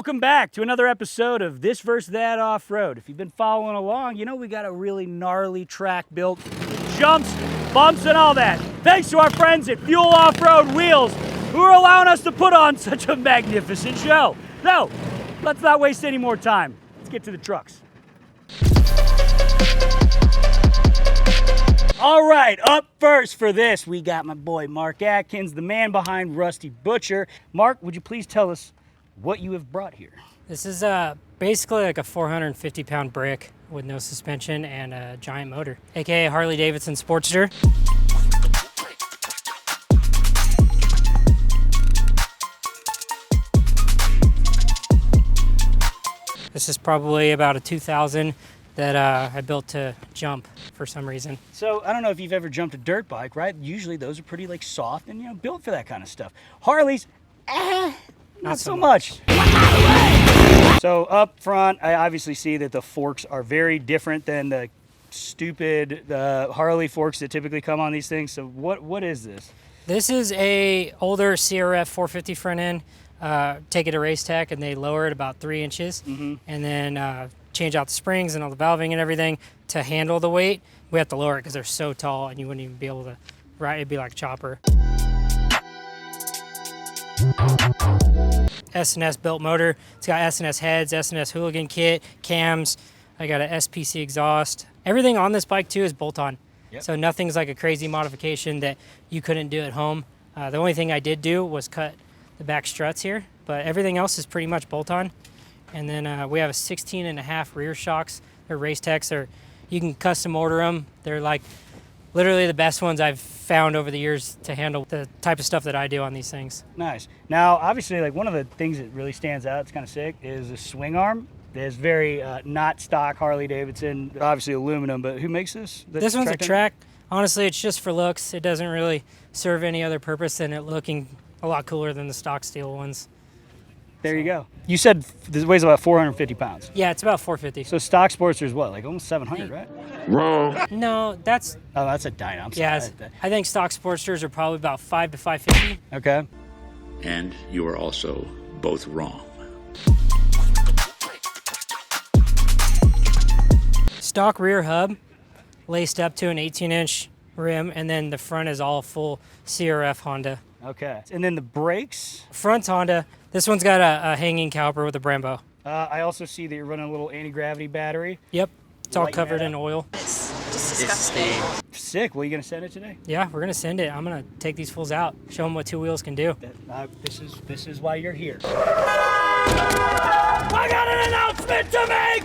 Welcome back to another episode of This vs. That Off-Road. If you've been following along, you know we got a really gnarly track built. Jumps, bumps, and all that. Thanks to our friends at Fuel Off-Road Wheels, who are allowing us to put on such a magnificent show. So, let's not waste any more time. Let's get to the trucks. All right, up first for this, we got my boy Mark Atkins, the man behind Rusty Butcher. Mark, would you please tell us what you have brought here? This is basically like a 450-pound brick with no suspension and a giant motor, aka Harley-Davidson Sportster. This is probably about a 2000 that I built to jump for some reason. So I don't know if you've ever jumped a dirt bike, right? Usually those are pretty like soft and built for that kind of stuff. Harleys, not so much. So up front, I obviously see that the forks are very different than the stupid Harley forks that typically come on these things. So what is this? This is a older CRF 450 front end. Take it to Race Tech and they lower it about 3 inches, and then change out the springs and all the valving and everything to handle the weight. We have to lower it because they're so tall and you wouldn't even be able to ride. It'd be like a chopper. S&S built motor. It's got S&S heads, S&S Hoonigan kit, cams. I got an SPC exhaust. Everything on this bike too is bolt-on. Yep. So nothing's like a crazy modification that you couldn't do at home. The only thing I did do was cut the back struts here, but everything else is pretty much bolt-on. And then we have a 16.5 rear shocks. They're Race Techs. You can custom order them. They're like literally the best ones I've found over the years to handle the type of stuff that I do on these things. Nice. Now, obviously, like one of the things that really stands out, it's kind of sick, is the swing arm. It's very not stock Harley-Davidson, obviously aluminum, but who makes this? This one's a track. Honestly, it's just for looks. It doesn't really serve any other purpose than it looking a lot cooler than the stock steel ones. There you go. You said this weighs about 450 pounds. Yeah, it's about 450. So stock Sportster is what, like almost 700, right? Wrong. No, that's... Oh, that's a dyno. I'm yeah, sorry. I think stock Sportsters are probably about 5 to 550. Okay. And you are also both wrong. Stock rear hub, laced up to an 18-inch rim, and then the front is all full CRF Honda. Okay. And then the brakes? Front's Honda. This one's got a hanging caliper with a Brembo. I also see that you're running a little anti-gravity battery. Yep. It's all covered in oil. It's just disgusting. Sick. Well, you going to send it today? Yeah, we're going to send it. I'm going to take these fools out, show them what 2 wheels can do. This is why you're here. I got an announcement to make!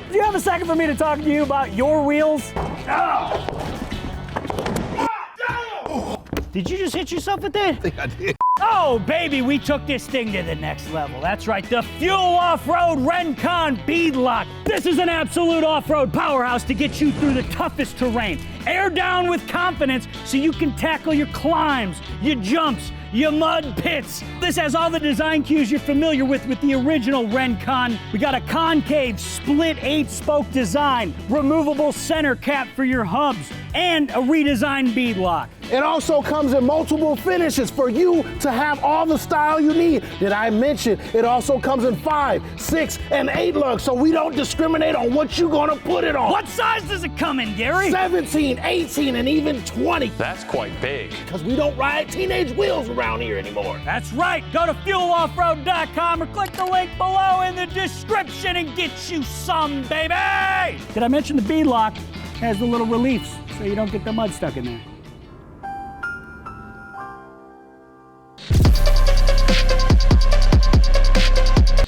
Do you have a second for me to talk to you about your wheels? No! Did you just hit yourself with that? I think I did. Oh, baby, we took this thing to the next level. That's right, the Fuel Off-Road Rencon Beadlock. This is an absolute off-road powerhouse to get you through the toughest terrain. Air down with confidence so you can tackle your climbs, your jumps, your mud pits. This has all the design cues you're familiar with the original Rencon. We got a concave split 8-spoke design, removable center cap for your hubs, and a redesigned beadlock. It also comes in multiple finishes for you to have all the style you need. Did I mention it also comes in 5, 6, and 8 lugs, so we don't discriminate on what you're gonna put it on. What size does it come in, Gary? 17, 18, and even 20. That's quite big. Because we don't ride teenage wheels around here anymore. That's right. Go to fueloffroad.com or click the link below in the description and get you some, baby! Did I mention the beadlock has the little reliefs so you don't get the mud stuck in there?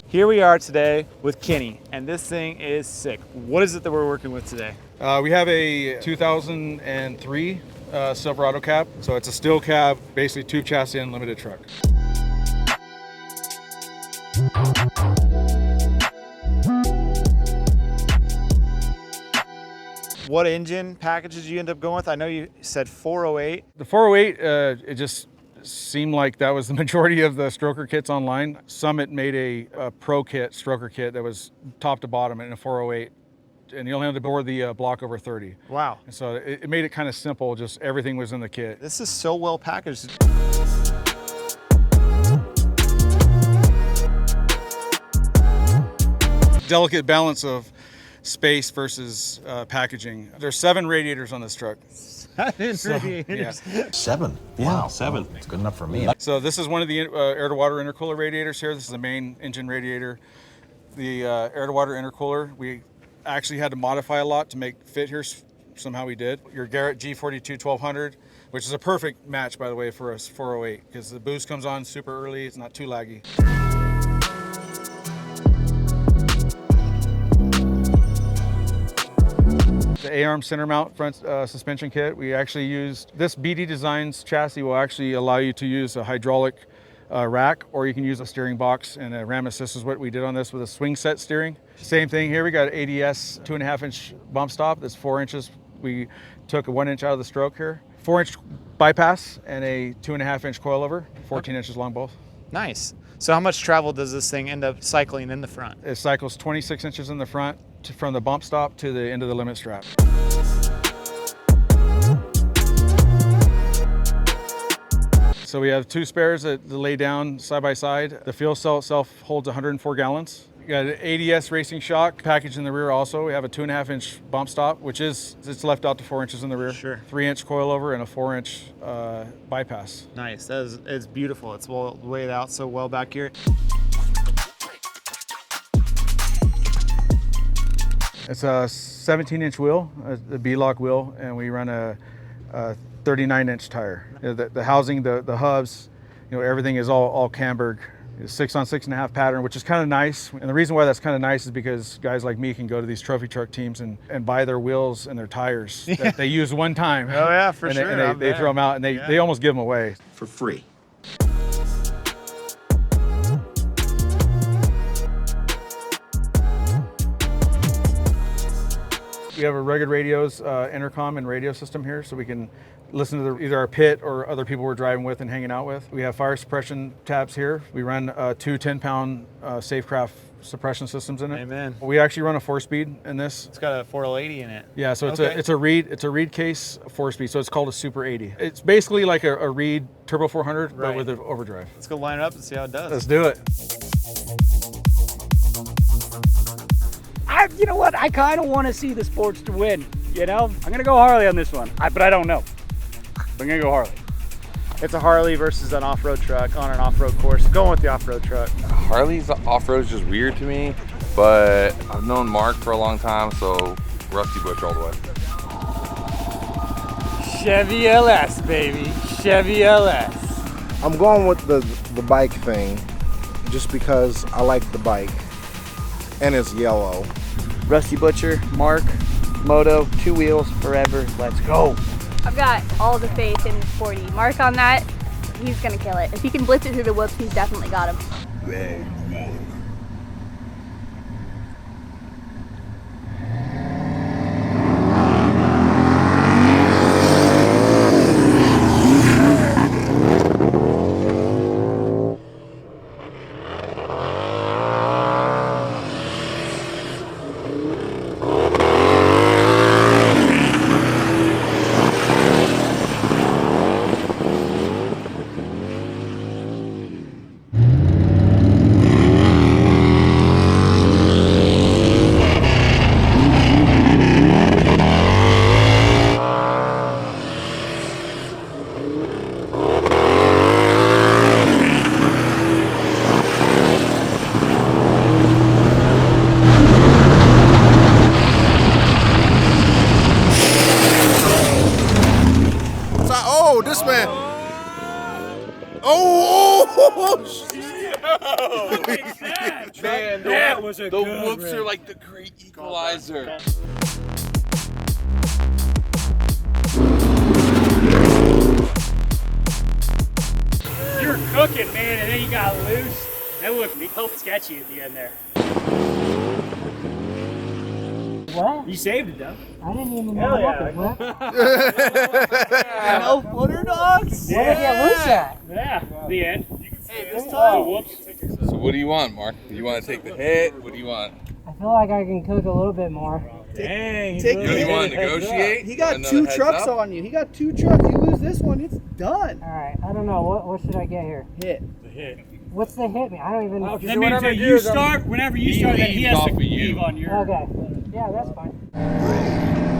Here we are today with Kenny, and this thing is sick. What is it that we're working with today? We have a 2003 Silverado cab. So it's a steel cab, basically tube chassis and limited truck. What engine packages you end up going with? I know you said 408. The 408, it just seemed like that was the majority of the stroker kits online. Summit made a pro kit, stroker kit that was top to bottom in a 408. And you only had to bore the block over 30. Wow. And so it made it kind of simple, just everything was in the kit. This is so well packaged. delicate balance of space versus packaging. There's 7 radiators on this truck. 7 radiators. Yeah. 7. Wow, 7. It's good enough for me. So this is one of the air-to-water intercooler radiators here. This is the main engine radiator. The air-to-water intercooler, we actually had to modify a lot to make fit here. Somehow we did. Your Garrett G42 1200, which is a perfect match, by the way, for a 408, because the boost comes on super early. It's not too laggy. The A-arm center mount front suspension kit, we actually used, this BD Designs chassis will actually allow you to use a hydraulic rack, or you can use a steering box, and a ram assist is what we did on this with a swing set steering. Same thing here, we got an ADS 2.5-inch bump stop that's 4 inches. We took a 1 inch out of the stroke here. 4-inch bypass and a 2.5-inch coilover, 14 inches long both. Nice. So how much travel does this thing end up cycling in the front? It cycles 26 inches in the front from the bump stop to the end of the limit strap. So we have 2 spares that lay down side by side. The fuel cell itself holds 104 gallons. We got an ADS racing shock package in the rear also. We have a 2.5-inch bump stop, which is, it's left out to 4 inches in the rear. Sure. 3-inch coilover and a 4-inch bypass. Nice. It's beautiful. It's laid out so well back here. It's a 17-inch wheel, a B-lock wheel, and we run a 39-inch tire. The housing, the hubs, everything is all Camberg. 6 on 6.5 pattern, which is kind of nice. And the reason why that's kind of nice is because guys like me can go to these trophy truck teams and buy their wheels and their tires that they use one time. Oh yeah, for and sure. And they throw them out, and they almost give them away. For free. We have a Rugged Radio's intercom and radio system here, so we can listen to either our pit or other people we're driving with and hanging out with. We have fire suppression tabs here. We run 2 10-pound Safecraft suppression systems in it. Amen. We actually run a 4-speed in this. It's got a 480 in it. Yeah, so it's a Reed case 4-speed, so it's called a Super 80. It's basically like a Reed Turbo 400, Right. but with an overdrive. Let's go line it up and see how it does. Let's do it. You know what? I kind of want to see the Sportster win. I'm going to go Harley on this one, but I don't know. I'm going to go Harley. It's a Harley versus an off-road truck on an off-road course. Going with the off-road truck. Harley's off-road is just weird to me, but I've known Mark for a long time, so Rusty Butch all the way. Chevy LS, baby. Chevy LS. I'm going with the bike thing just because I like the bike and it's yellow. Rusty Butcher, Mark, Moto, 2 wheels, forever. Let's go. I've got all the faith in 40. Mark on that, he's gonna kill it. If he can blitz it through the whoops, he's definitely got him. Oh, this man. Oh, Man, That was a the good whoops rip. are like the great equalizer. You're cooking, man, and then you got loose. That looked real sketchy at the end there. What? You saved it, though. I didn't even know Hell what yeah. happened. No footer dogs? Where did I get loose at? Yeah, the end. Hey, this time. Whoops. So what do you want, Mark? Do you want to take the hit? What do you want? I feel like I can cook a little bit more. Dang. Take You really want to negotiate? He got Another 2 heads trucks up? on you. He got 2 trucks. You lose this one, it's done. All right, I don't know. What should I get here? Hit. The hit. What's the hit me? I don't even. That means that you start, whenever you start, then he has to leave on your... Okay. Yeah, that's fine.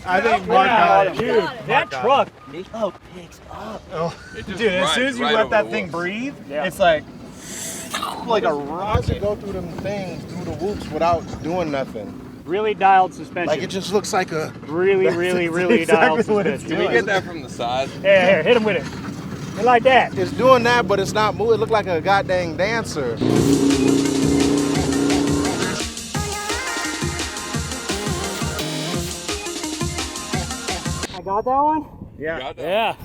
I think Mark got it. Dude, that truck. Oh, dude, as soon as you let that thing breathe, it's like a rocket. Go through them things, through the whoops without doing nothing. Really dialed suspension. Like it just looks like a really dialed suspension. Can we get that from the side? Here, hit him with it. Hit like that. It's doing that, but it's not moving. It looks like a goddamn dancer. I got that one? Yeah. Yeah.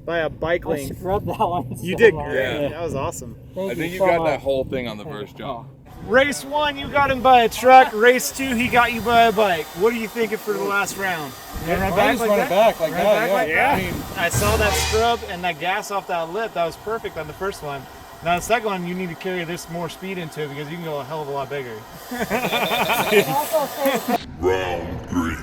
By a bike I link. scrubbed that one. You so did long. great. Yeah. That was awesome. Thank I think you so got much. that whole thing on the first jump. Race 1, you got him by a truck. Race 2, he got you by a bike. What are you thinking for the last round? You run back like that? back like Yeah. I mean, I saw that scrub and that gas off that lip. That was perfect on the first one. Now the second one, you need to carry this more speed into it because you can go a hell of a lot bigger. Round 3.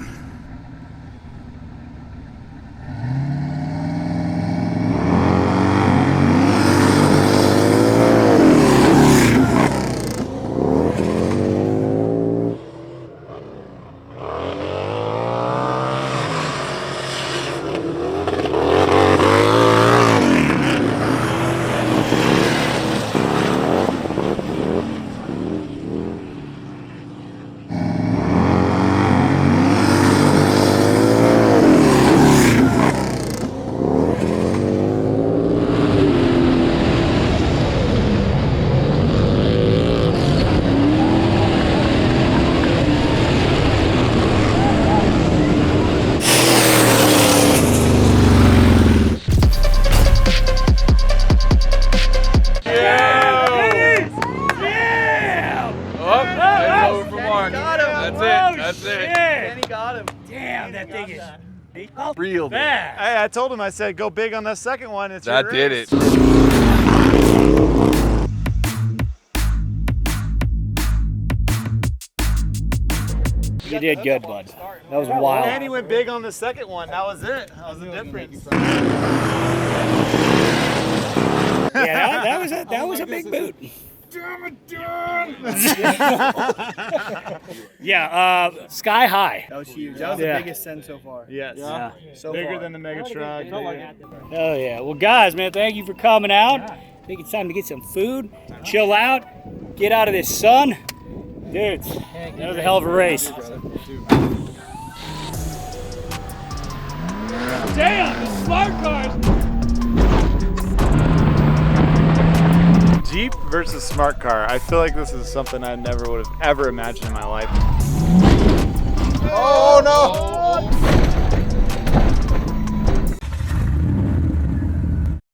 That's it. And he got him. Damn, that thing is Real big. fast. Hey, I told him, I said, go big on that second one. It's That your did race. it. You did good, bud. That was wild. And he went big on the second one. That was it. That was the difference. Yeah, that was a big boot. Yeah, sky high. That was huge. That was Yeah. the biggest send so far. Yes. Yeah. So Bigger far. than the mega truck. Oh yeah. Well, guys, man, thank you for coming out. I think it's time to get some food, chill out, get out of this sun. Dudes, that was a hell of a race. Damn, the smart cars. Jeep versus smart car. I feel like this is something I never would have ever imagined in my life. Oh no!